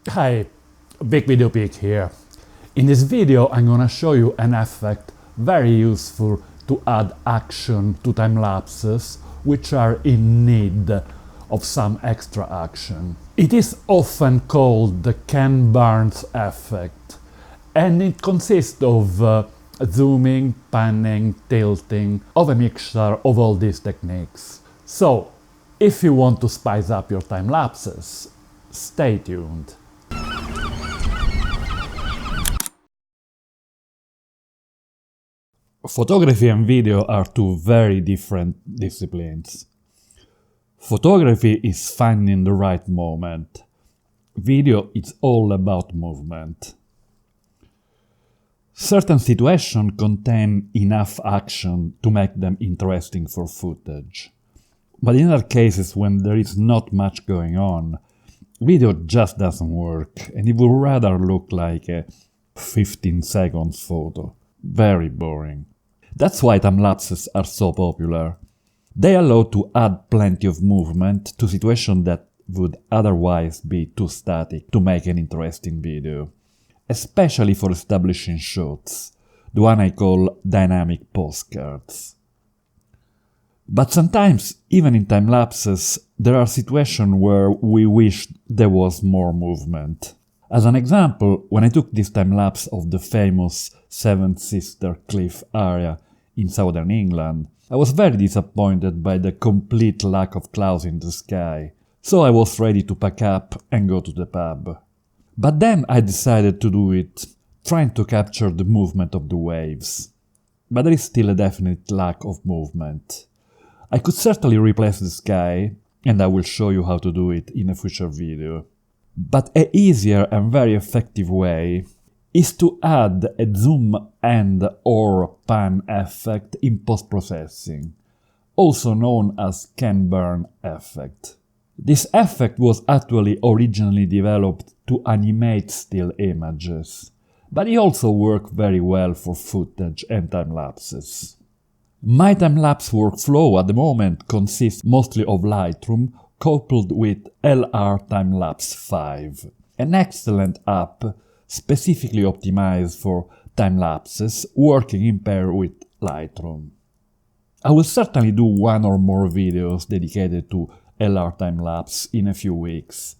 Hi, Big Video Peak here. In this video I'm gonna show you an effect very useful to add action to time lapses which are in need of some extra action. It is often called the Ken Burns effect, and it consists of zooming, panning, tilting, of a mixture of all these techniques. So, if you want to spice up your time lapses, stay tuned. Photography and video are two very different disciplines. Photography is finding the right moment. Video is all about movement. Certain situations contain enough action to make them interesting for footage. But in other cases, when there is not much going on, video just doesn't work and it would rather look like a 15 seconds photo. Very boring. That's why time lapses are so popular. They allow to add plenty of movement to situations that would otherwise be too static to make an interesting video. Especially for establishing shots, the one I call dynamic postcards. But sometimes, even in time lapses, there are situations where we wish there was more movement. As an example, when I took this time lapse of the famous Seven Sisters Cliff area in southern England, I was very disappointed by the complete lack of clouds in the sky, so I was ready to pack up and go to the pub. But then I decided to do it, trying to capture the movement of the waves. But there is still a definite lack of movement. I could certainly replace the sky, and I will show you how to do it in a future video. But an easier and very effective way is to add a zoom and or pan effect in post-processing, also known as Ken Burns effect. This effect was actually originally developed to animate still images, but it also worked very well for footage and time lapses. My time-lapse workflow at the moment consists mostly of Lightroom coupled with LR Time-Lapse 5, an excellent app specifically optimized for time-lapses working in pair with Lightroom. I will certainly do one or more videos dedicated to LR Time-Lapse in a few weeks.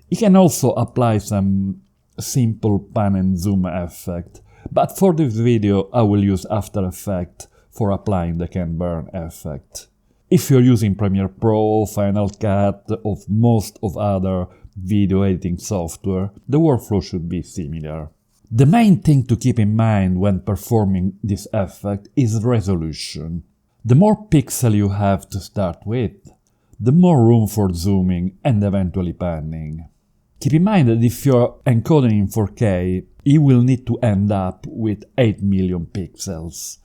You can also apply some simple pan and zoom effect, but for this video I will use After Effects for applying the Ken Burns effect. If you're using Premiere Pro, Final Cut, or most of other video editing software, the workflow should be similar. The main thing to keep in mind when performing this effect is resolution. The more pixels you have to start with, the more room for zooming and eventually panning. Keep in mind that if you're encoding in 4K, you will need to end up with 8 million pixels.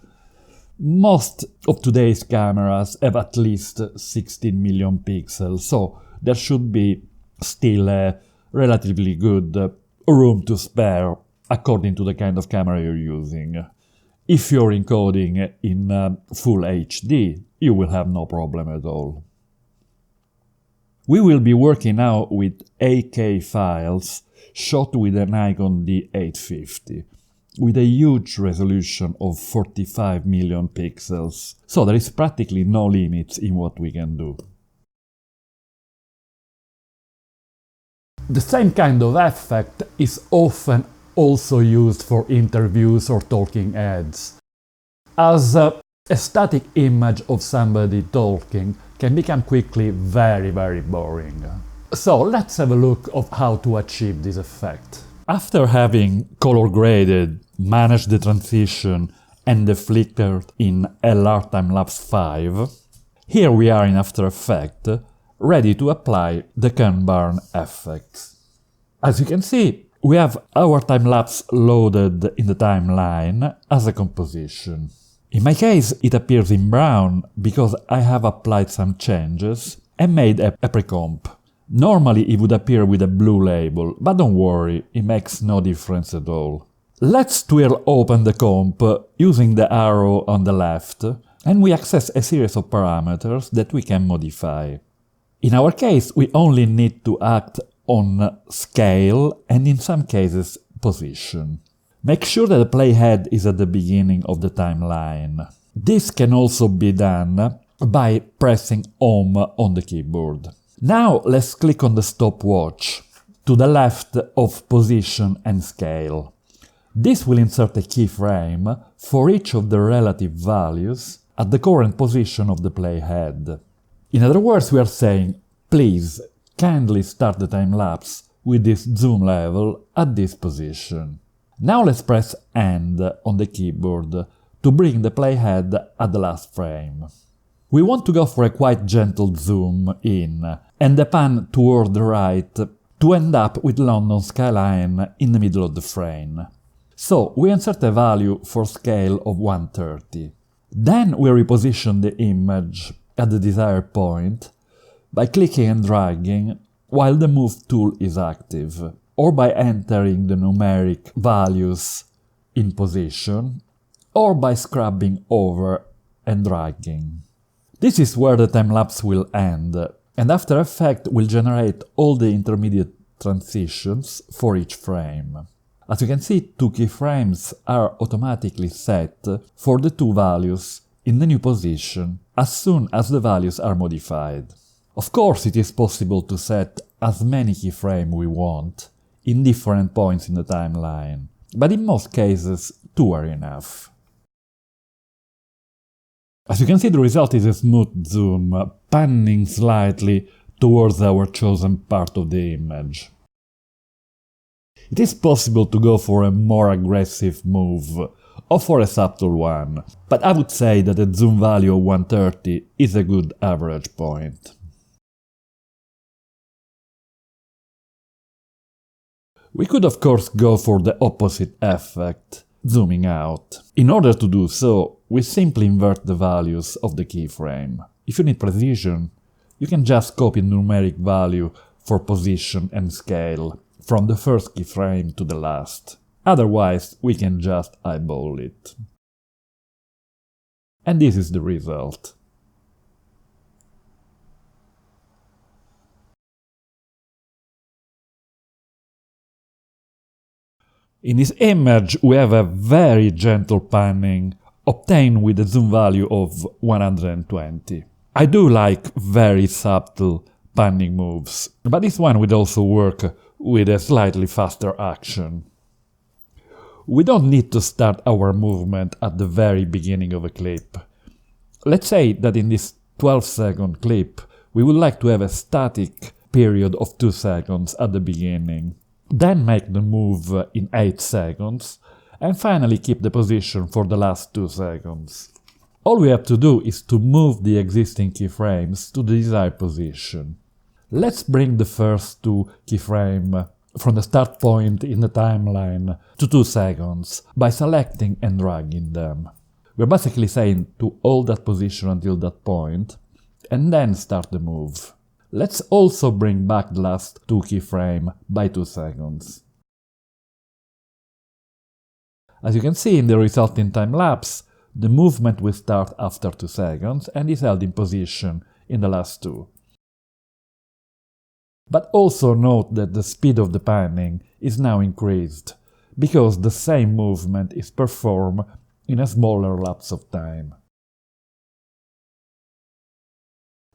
Most of today's cameras have at least 16 million pixels, so there should be still a relatively good room to spare according to the kind of camera you're using. If you're encoding in full HD, you will have no problem at all. We will be working now with 8K files shot with a Nikon D850. With a huge resolution of 45 million pixels, so there is practically no limits in what we can do. The same kind of effect is often also used for interviews or talking heads, as a static image of somebody talking can become quickly very boring. So let's have a look at how to achieve this effect. After having color graded, managed the transition and the flicker in LR Time-Lapse 5, here we are in After Effects, ready to apply the Ken Burns effect. As you can see, we have our time-lapse loaded in the timeline as a composition. In my case, it appears in brown because I have applied some changes and made a pre-comp. Normally it would appear with a blue label, but don't worry, it makes no difference at all. Let's twirl open the comp using the arrow on the left, and we access a series of parameters that we can modify. In our case, we only need to act on scale and in some cases position. Make sure that the playhead is at the beginning of the timeline. This can also be done by pressing Home on the keyboard. Now let's click on the stopwatch to the left of position and scale. This will insert a keyframe for each of the relative values at the current position of the playhead. In other words, we are saying, please kindly start the time-lapse with this zoom level at this position. Now let's press End on the keyboard to bring the playhead at the last frame. We want to go for a quite gentle zoom in and the pan toward the right to end up with London skyline in the middle of the frame. So we insert a value for scale of 130. Then we reposition the image at the desired point by clicking and dragging while the Move tool is active, or by entering the numeric values in position, or by scrubbing over and dragging. This is where the time-lapse will end, and After Effects will generate all the intermediate transitions for each frame. As you can see, 2 keyframes are automatically set for the 2 values in the new position as soon as the values are modified. Of course, it is possible to set as many keyframes we want in different points in the timeline, but in most cases 2 are enough. As you can see, the result is a smooth zoom, panning slightly towards our chosen part of the image. It is possible to go for a more aggressive move, or for a subtle one, but I would say that a zoom value of 130 is a good average point. We could of course go for the opposite effect, zooming out. In order to do so, we simply invert the values of the keyframe. If you need precision, you can just copy the numeric value for position and scale from the first keyframe to the last. Otherwise, we can just eyeball it. And this is the result. In this image, we have a very gentle panning, obtained with a zoom value of 120. I do like very subtle panning moves, but this one would also work with a slightly faster action. We don't need to start our movement at the very beginning of a clip. Let's say that in this 12-second clip, we would like to have a static period of 2 seconds at the beginning, then make the move in 8 seconds, and finally keep the position for the last 2 seconds. All we have to do is to move the existing keyframes to the desired position. Let's bring the first 2 keyframes from the start point in the timeline to 2 seconds by selecting and dragging them. We're basically saying to hold that position until that point and then start the move. Let's also bring back the last 2 keyframes by 2 seconds. As you can see in the resulting time-lapse, the movement will start after 2 seconds and is held in position in the last 2. But also note that the speed of the panning is now increased, because the same movement is performed in a smaller lapse of time.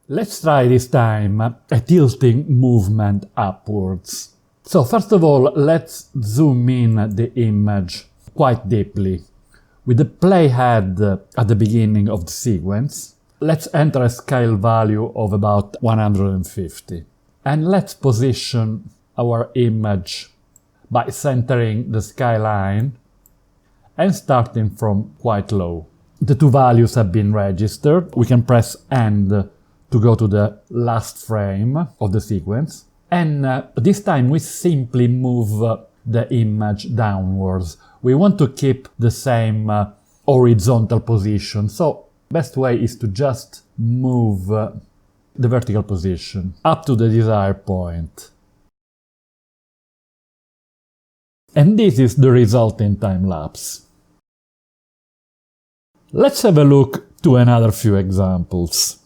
Let's try this time a tilting movement upwards. So first of all, let's zoom in the image quite deeply. With the playhead at the beginning of the sequence, let's enter a scale value of about 150. And let's position our image by centering the skyline and starting from quite low. The 2 values have been registered. We can press End to go to the last frame of the sequence. And this time we simply move the image downwards. We want to keep the same horizontal position, so best way is to just move the vertical position up to the desired point. And this is the resulting time-lapse. Let's have a look to another few examples.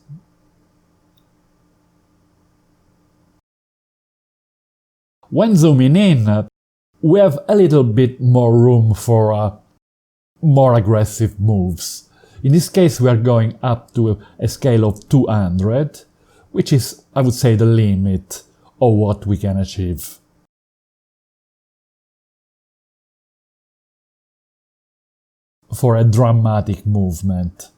When zooming in, we have a little bit more room for more aggressive moves. In this case, we are going up to a scale of 200, which is, I would say, the limit of what we can achieve. For a dramatic movement.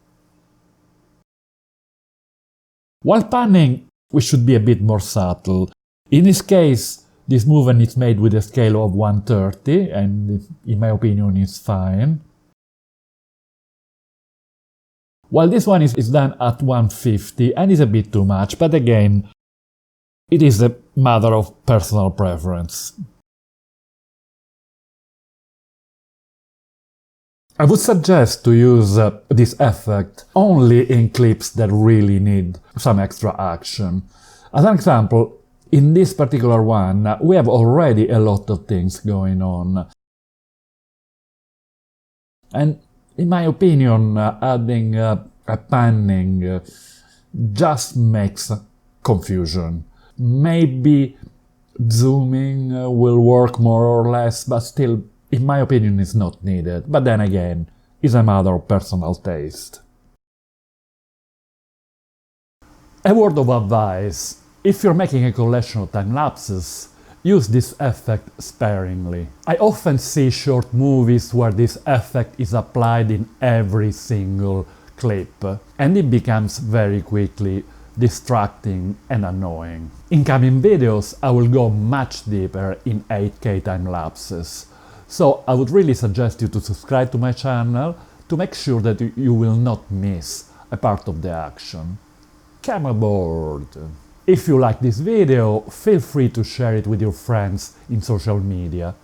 While panning, we should be a bit more subtle. In this case, this movement is made with a scale of 130, and in my opinion is fine. While this one is done at 150 and is a bit too much, but again, it is a matter of personal preference. I would suggest to use this effect only in clips that really need some extra action. As an example, in this particular one, we have already a lot of things going on. And in my opinion, adding a panning just makes confusion. Maybe zooming will work more or less, but still, in my opinion, it's not needed. But then again, it's a matter of personal taste. A word of advice: if you're making a collection of time-lapses, use this effect sparingly. I often see short movies where this effect is applied in every single clip, and it becomes very quickly distracting and annoying. In coming videos, I will go much deeper in 8K time-lapses, so I would really suggest you to subscribe to my channel to make sure that you will not miss a part of the action. Come aboard! If you like this video, feel free to share it with your friends in social media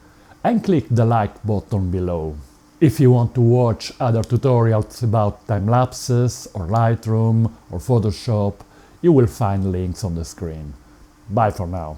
and click the like button below. If you want to watch other tutorials about time-lapses or Lightroom or Photoshop, you will find links on the screen. Bye for now.